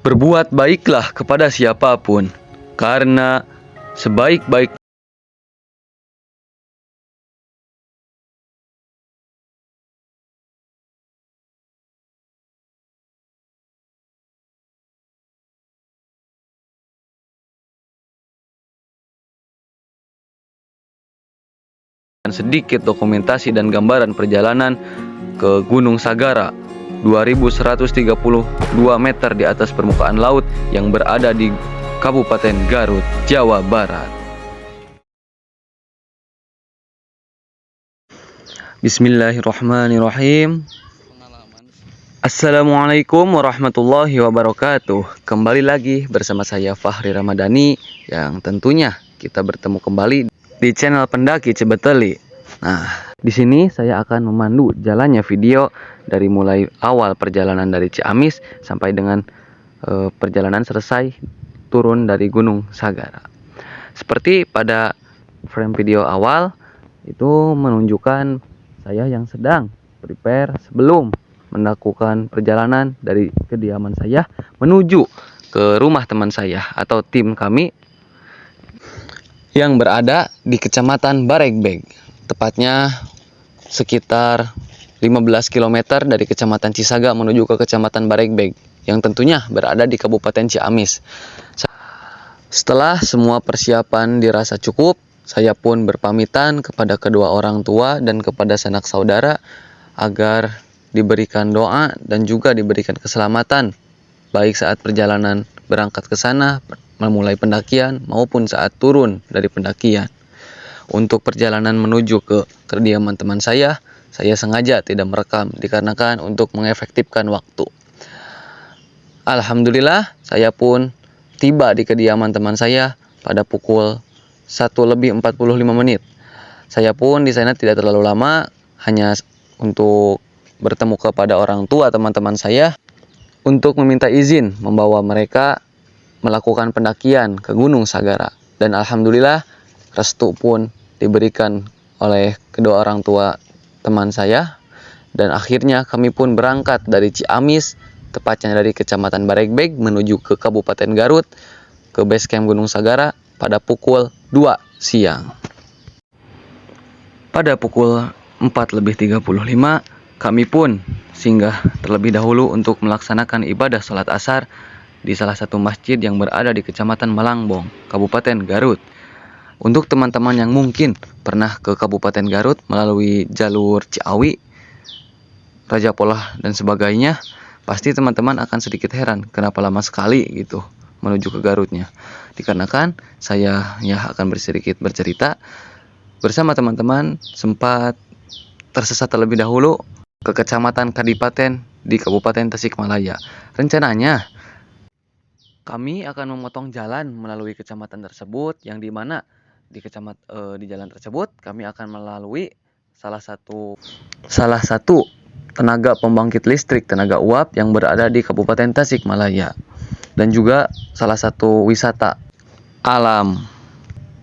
Berbuat baiklah kepada siapapun, karena sebaik-baik sedikit dokumentasi dan gambaran perjalanan ke Gunung Sagara 2132 meter di atas permukaan laut yang berada di Kabupaten Garut, Jawa Barat. Bismillahirrahmanirrahim. Assalamualaikum warahmatullahi wabarakatuh. Kembali lagi bersama saya Fahri Ramadhani, yang tentunya kita bertemu kembali di channel Pendaki Cibeteli. Nah, di sini saya akan memandu jalannya video dari mulai awal perjalanan dari Ciamis sampai dengan perjalanan selesai turun dari Gunung Sagara. Seperti pada frame video awal itu menunjukkan saya yang sedang prepare sebelum melakukan perjalanan dari kediaman saya menuju ke rumah teman saya atau tim kami yang berada di Kecamatan Baregbeg, tepatnya sekitar 15 km dari Kecamatan Cisaga menuju ke Kecamatan Baregbeg, yang tentunya berada di Kabupaten Ciamis. Setelah semua persiapan dirasa cukup, saya pun berpamitan kepada kedua orang tua dan kepada sanak saudara agar diberikan doa dan juga diberikan keselamatan, baik saat perjalanan berangkat ke sana, memulai pendakian, maupun saat turun dari pendakian. Untuk perjalanan menuju ke kediaman teman saya sengaja tidak merekam dikarenakan untuk mengefektifkan waktu. Alhamdulillah, saya pun tiba di kediaman teman saya pada pukul 1:45. Saya pun di sana tidak terlalu lama, hanya untuk bertemu kepada orang tua teman-teman saya untuk meminta izin membawa mereka melakukan pendakian ke Gunung Sagara. Dan alhamdulillah, restu pun diberikan oleh kedua orang tua teman saya, dan akhirnya kami pun berangkat dari Ciamis, tepatnya dari Kecamatan Baregbeg menuju ke Kabupaten Garut, ke base camp Gunung Sagara pada pukul 2 siang. Pada pukul 4:35 kami pun singgah terlebih dahulu untuk melaksanakan ibadah sholat asar di salah satu masjid yang berada di Kecamatan Malangbong, Kabupaten Garut. Untuk teman-teman yang mungkin pernah ke Kabupaten Garut melalui jalur Ciawi, Raja Polah dan sebagainya, pasti teman-teman akan sedikit heran kenapa lama sekali gitu menuju ke Garutnya. Dikarenakan saya akan sedikit bercerita, bersama teman-teman sempat tersesat terlebih dahulu ke Kecamatan Kadipaten di Kabupaten Tasikmalaya. Rencananya kami akan memotong jalan melalui kecamatan tersebut, yang dimana di jalan tersebut kami akan melalui salah satu tenaga pembangkit listrik tenaga uap yang berada di Kabupaten Tasikmalaya, dan juga salah satu wisata alam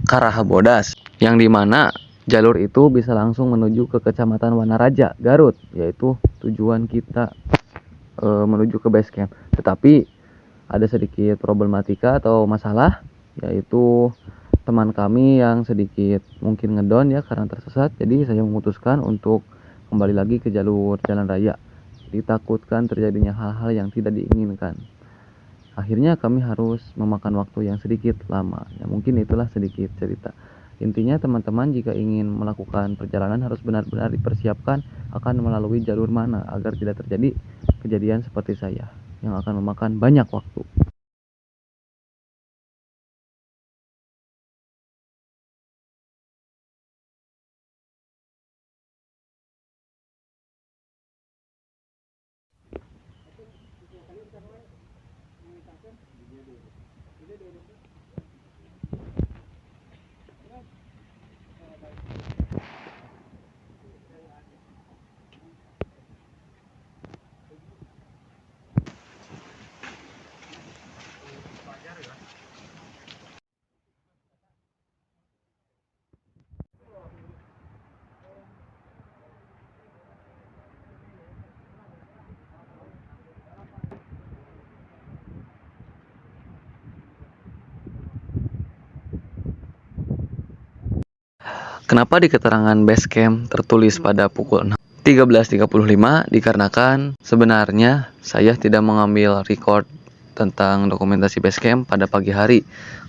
Karahabodas, yang dimana jalur itu bisa langsung menuju ke Kecamatan Wanaraja, Garut, yaitu tujuan kita menuju ke base camp. Tetapi ada sedikit problematika atau masalah, yaitu teman kami yang sedikit mungkin ngedon karena tersesat. Jadi saya memutuskan untuk kembali lagi ke jalur jalan raya. Ditakutkan terjadinya hal-hal yang tidak diinginkan. Akhirnya kami harus memakan waktu yang sedikit lama. Mungkin itulah sedikit cerita. Intinya teman-teman jika ingin melakukan perjalanan harus benar-benar dipersiapkan akan melalui jalur mana agar tidak terjadi kejadian seperti saya yang akan memakan banyak waktu. Kenapa di keterangan base camp tertulis pada pukul 13.35? Dikarenakan sebenarnya saya tidak mengambil record tentang dokumentasi base camp pada pagi hari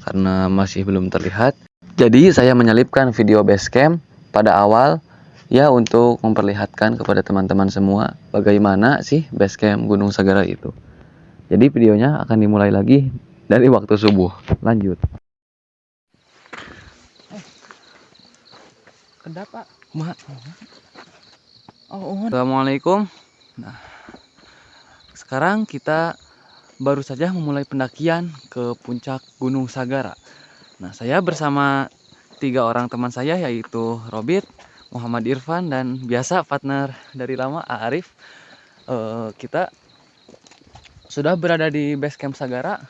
karena masih belum terlihat. Jadi saya menyelipkan video base camp pada awal ya untuk memperlihatkan kepada teman-teman semua bagaimana sih base camp Gunung Sagara itu. Jadi videonya akan dimulai lagi dari waktu subuh. Lanjut. Kedap, Pak. Assalamualaikum. Nah, sekarang kita baru saja memulai pendakian ke puncak Gunung Sagara. Nah, saya bersama 3 orang teman saya yaitu Robit, Muhammad Irfan, dan biasa partner dari lama Arif. Kita sudah berada di base camp Sagara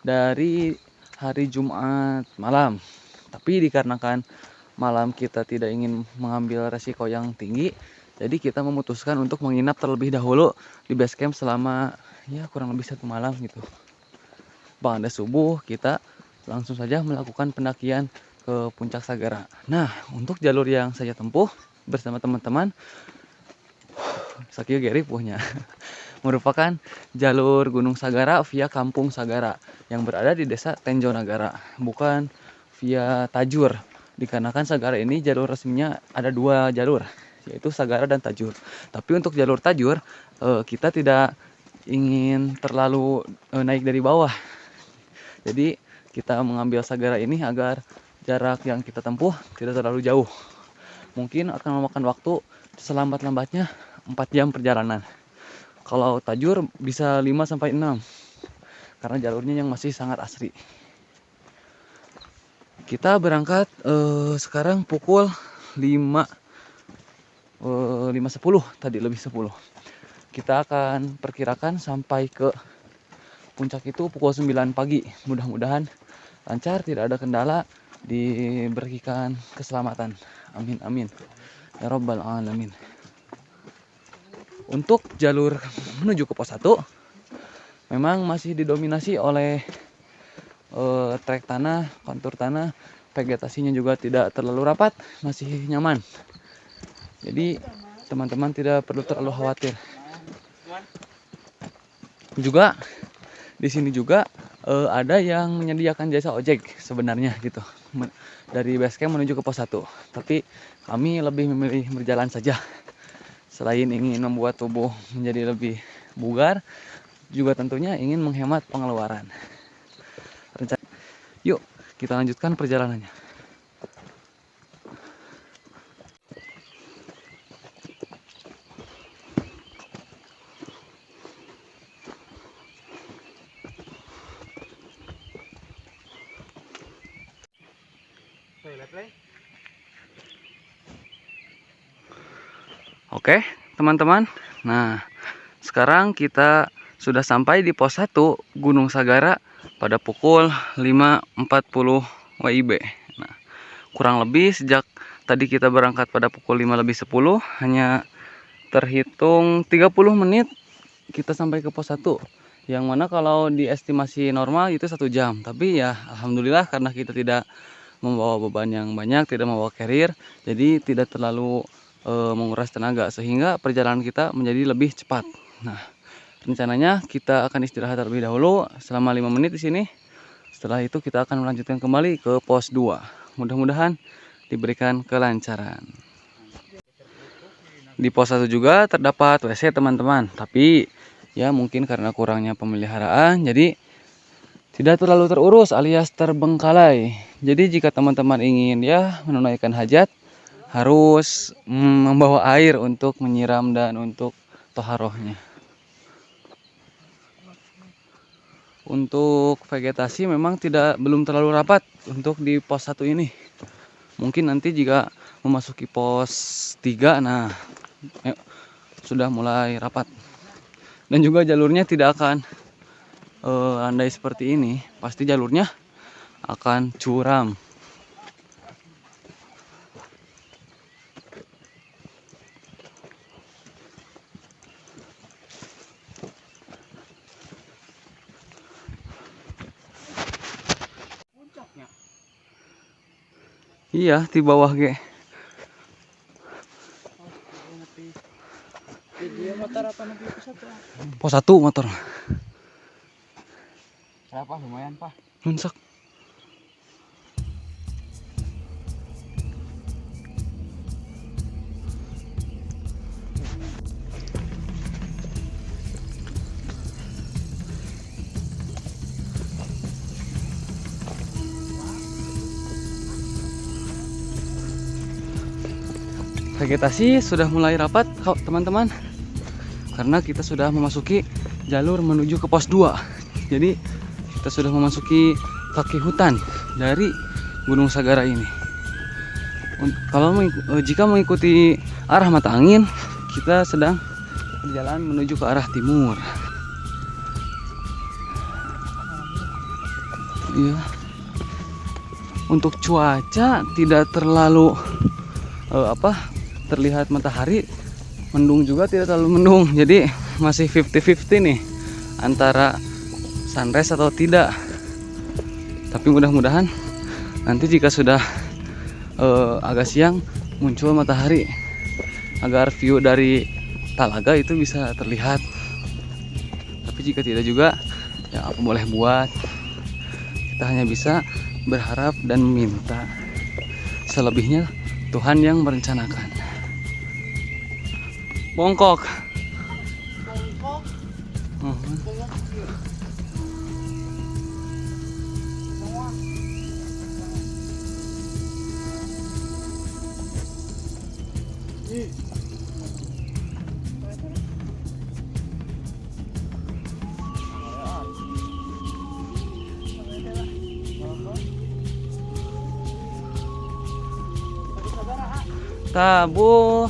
dari hari Jumat malam. Tapi dikarenakan malam kita tidak ingin mengambil resiko yang tinggi, jadi kita memutuskan untuk menginap terlebih dahulu di base camp selama ya kurang lebih 1 malam gitu. Pada subuh kita langsung saja melakukan pendakian ke puncak Sagara. Nah, untuk jalur yang saya tempuh bersama teman-teman, Sakio Geri punya merupakan jalur Gunung Sagara via Kampung Sagara yang berada di desa Tenjo Nagara, bukan via Tajur. Dikarenakan Sagara ini jalur resminya ada 2 jalur, yaitu Sagara dan Tajur. Tapi untuk jalur Tajur kita tidak ingin terlalu naik dari bawah. Jadi kita mengambil Sagara ini agar jarak yang kita tempuh tidak terlalu jauh. Mungkin akan memakan waktu selambat-lambatnya 4 jam perjalanan. Kalau Tajur bisa 5-6 karena jalurnya yang masih sangat asri. Kita berangkat sekarang pukul 5.10 tadi, lebih 10. Kita akan perkirakan sampai ke puncak itu pukul 9 pagi. Mudah-mudahan lancar, tidak ada kendala, diberikan keselamatan. Amin amin ya robbal alamin. Untuk jalur menuju ke pos 1 memang masih didominasi oleh trek tanah, kontur tanah, vegetasinya juga tidak terlalu rapat, masih nyaman. Jadi teman-teman tidak perlu terlalu khawatir. Juga di sini juga ada yang menyediakan jasa ojek sebenarnya gitu. Dari base camp menuju ke pos 1. Tapi kami lebih memilih berjalan saja. Selain ingin membuat tubuh menjadi lebih bugar, juga tentunya ingin menghemat pengeluaran. Yuk, kita lanjutkan perjalanannya. Oke, teman-teman. Nah, sekarang kita sudah sampai di pos 1 Gunung Sagara pada pukul 5.40 WIB. Nah, kurang lebih sejak tadi kita berangkat pada pukul 5.10 hanya terhitung 30 menit kita sampai ke pos 1. Yang mana kalau di estimasi normal itu 1 jam. Tapi ya alhamdulillah karena kita tidak membawa beban yang banyak, tidak membawa carrier, jadi tidak terlalu menguras tenaga sehingga perjalanan kita menjadi lebih cepat. Nah, rencananya kita akan istirahat terlebih dahulu selama 5 menit di sini. Setelah itu kita akan melanjutkan kembali ke pos 2. Mudah-mudahan diberikan kelancaran. Di pos 1 juga terdapat WC, teman-teman. Tapi ya mungkin karena kurangnya pemeliharaan jadi tidak terlalu terurus alias terbengkalai. Jadi jika teman-teman ingin ya menunaikan hajat, harus membawa air untuk menyiram dan untuk toharohnya. Untuk vegetasi memang belum terlalu rapat untuk di pos 1 ini. Mungkin nanti jika memasuki pos 3 nah sudah mulai rapat. Dan juga jalurnya tidak akan landai seperti ini, pasti jalurnya akan curam. Iya, di bawah ge. Dia motor apa nanti Pos 1 motor. berapa lumayan Pak? Nunsek. Vegetasi sudah mulai rapat teman-teman, karena kita sudah memasuki jalur menuju ke pos 2. Jadi kita sudah memasuki kaki hutan dari Gunung Sagara ini. Jika mengikuti arah mata angin, kita sedang berjalan menuju ke arah timur. Iya. Untuk cuaca tidak terlalu terlihat matahari, mendung juga tidak terlalu mendung, jadi masih 50-50 nih antara sunrise atau tidak. Tapi mudah-mudahan nanti jika sudah agak siang muncul matahari agar view dari Talaga itu bisa terlihat. Tapi jika tidak juga, ya apa boleh buat, kita hanya bisa berharap dan meminta. Selebihnya Tuhan yang merencanakan. Bongkok. Tabu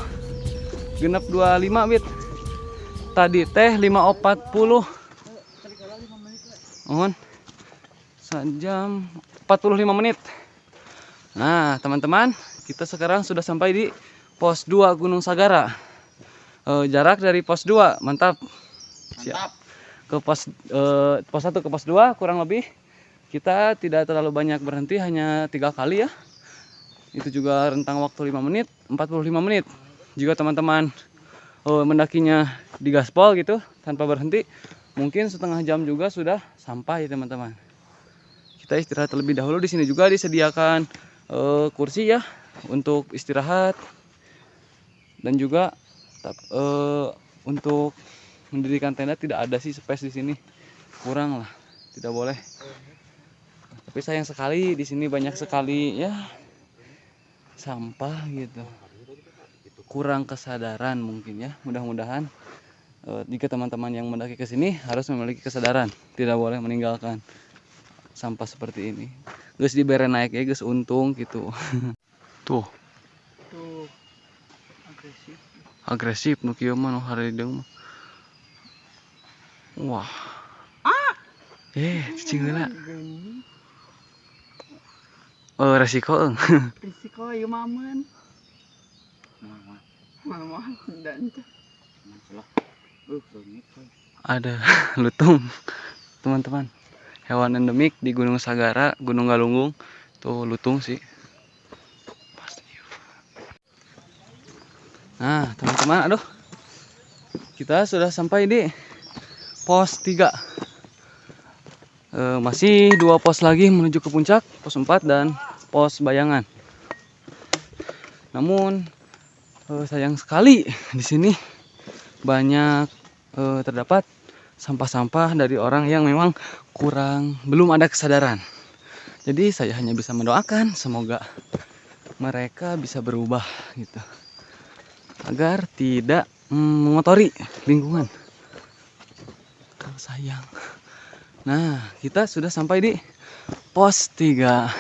genep 25 bit. Tadi teh 5.40. Mohon. 1 jam 45 menit. Nah, teman-teman, kita sekarang sudah sampai di pos 2 Gunung Sagara. Jarak dari pos 2, mantap. Siap. Ke pos 1 ke pos 2 kurang lebih kita tidak terlalu banyak berhenti, hanya 3 kali ya. Itu juga rentang waktu 5 menit, 45 menit. Jika teman-teman mendakinya di gaspol gitu tanpa berhenti, mungkin setengah jam juga sudah sampai teman-teman. Kita istirahat terlebih dahulu. Di sini juga disediakan kursi ya untuk istirahat, dan juga untuk mendirikan tenda tidak ada sih space di sini, kurang lah, tidak boleh. Tapi sayang sekali di sini banyak sekali ya sampah gitu, kurang kesadaran mungkin ya. Mudah-mudahan jika teman-teman yang mendaki ke sini harus memiliki kesadaran, tidak boleh meninggalkan sampah seperti ini. Geus dibere naik ya, geus untung gitu. Tuh agresif nu kieu mah nu harideung mah. Wah. Cicing heula. Resiko eung. Risiko ieu mamen. Mama dan Ada lutung teman-teman, hewan endemik di Gunung Sagara, Gunung Galunggung. Tuh lutung sih pasti. Nah teman-teman, aduh, kita sudah sampai di pos 3. Masih 2 pos lagi menuju ke puncak, pos 4 dan pos Bayangan. Namun sayang sekali di sini banyak terdapat sampah-sampah dari orang yang memang belum ada kesadaran. Jadi saya hanya bisa mendoakan semoga mereka bisa berubah gitu, agar tidak mengotori lingkungan. Kalau sayang. Nah, kita sudah sampai di pos 3.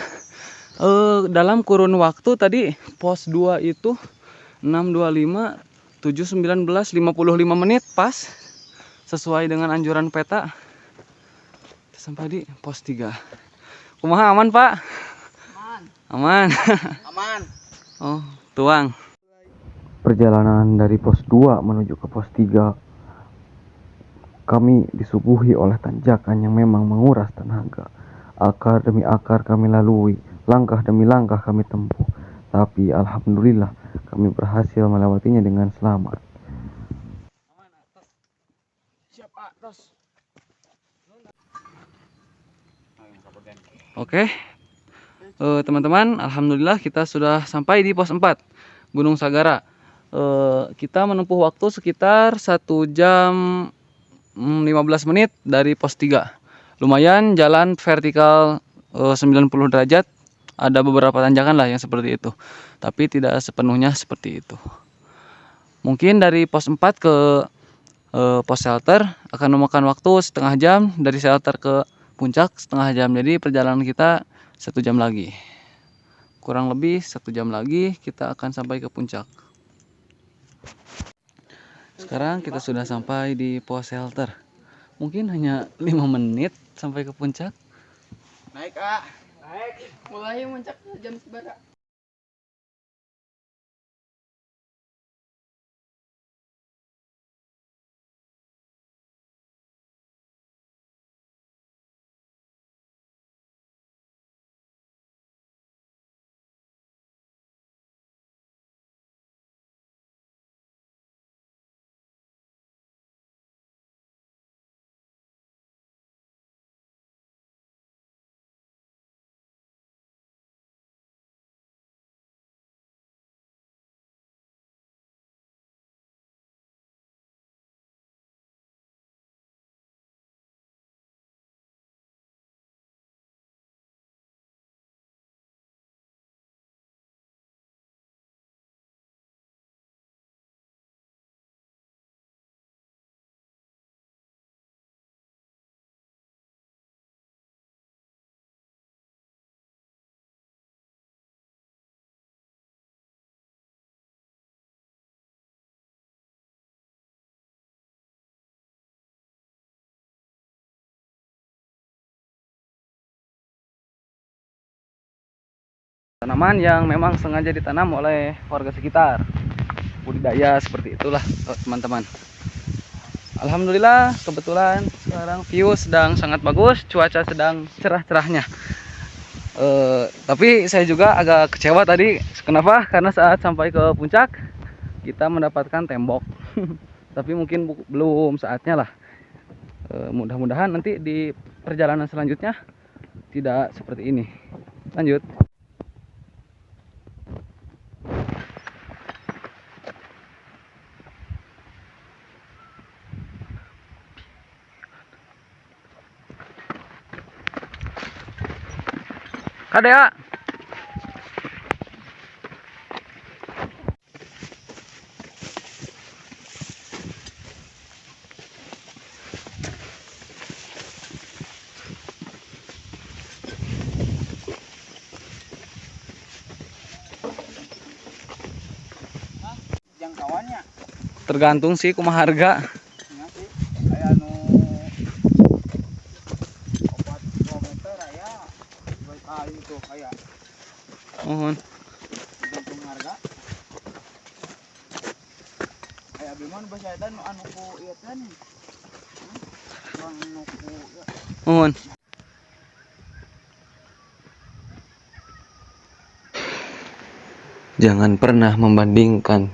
Dalam kurun waktu tadi pos 2 itu 6.25, 7.19, 55 menit pas sesuai dengan anjuran peta. Kita sampai di pos 3. Kumaha, aman Pak? Aman. aman. Oh, tuang. Perjalanan dari pos 2 menuju ke pos 3, kami disuguhi oleh tanjakan yang memang menguras tenaga. Akar demi akar kami lalui, langkah demi langkah kami tempuh. Tapi alhamdulillah kami berhasil melewatinya dengan selamat. Siap, Pak. Terus. Oke, teman-teman, alhamdulillah kita sudah sampai di pos 4 Gunung Sagara. Kita menempuh waktu sekitar 1 jam 15 menit dari pos 3. Lumayan, jalan vertikal 90 derajat. Ada beberapa tanjakan lah yang seperti itu, tapi tidak sepenuhnya seperti itu. Mungkin dari pos 4 ke pos shelter akan memakan waktu setengah jam, dari shelter ke puncak setengah jam. Jadi perjalanan kita 1 jam lagi, kurang lebih 1 jam lagi kita akan sampai ke puncak. Sekarang kita sudah sampai di pos shelter. Mungkin hanya 5 menit sampai ke puncak. Naik, Kak. Naik. Mulai muncak jam seberapa? Tanaman yang memang sengaja ditanam oleh warga sekitar, budidaya seperti itulah teman-teman. Alhamdulillah kebetulan sekarang view sedang sangat bagus, cuaca sedang cerah-cerahnya. Tapi saya juga agak kecewa tadi. Kenapa? Karena saat sampai ke puncak kita mendapatkan tembok. Tapi mungkin belum saatnya lah. Mudah-mudahan nanti di perjalanan selanjutnya tidak seperti ini. Lanjut. Kadea. Jangkauannya. Tergantung sih kumaha harga. Nya sih aya nu 4 kilometer aya. Baik kali itu aya. Mohon. Tergantung harga. Aya biman basa eta nu anu ku ieu teh nih. Anu ku ya. Mohon. Jangan pernah membandingkan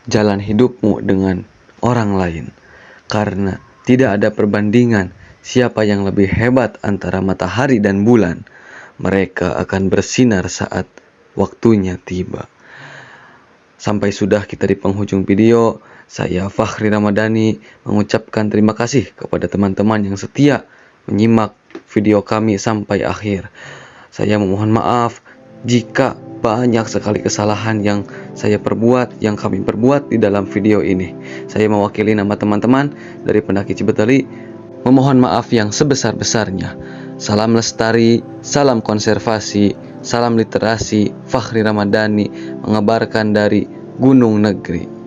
jalan hidupmu dengan orang lain, karena tidak ada perbandingan siapa yang lebih hebat antara matahari dan bulan. Mereka akan bersinar saat waktunya tiba. Sampai sudah kita di penghujung video. Saya Fakhri Ramadhani mengucapkan terima kasih kepada teman-teman yang setia menyimak video kami sampai akhir. Saya memohon maaf jika banyak sekali kesalahan yang saya perbuat, yang kami perbuat di dalam video ini. Saya mewakili nama teman-teman dari pendaki Cibeteli memohon maaf yang sebesar-besarnya. Salam lestari, salam konservasi, salam literasi. Fakhri Ramadhani mengabarkan dari Gunung Negeri.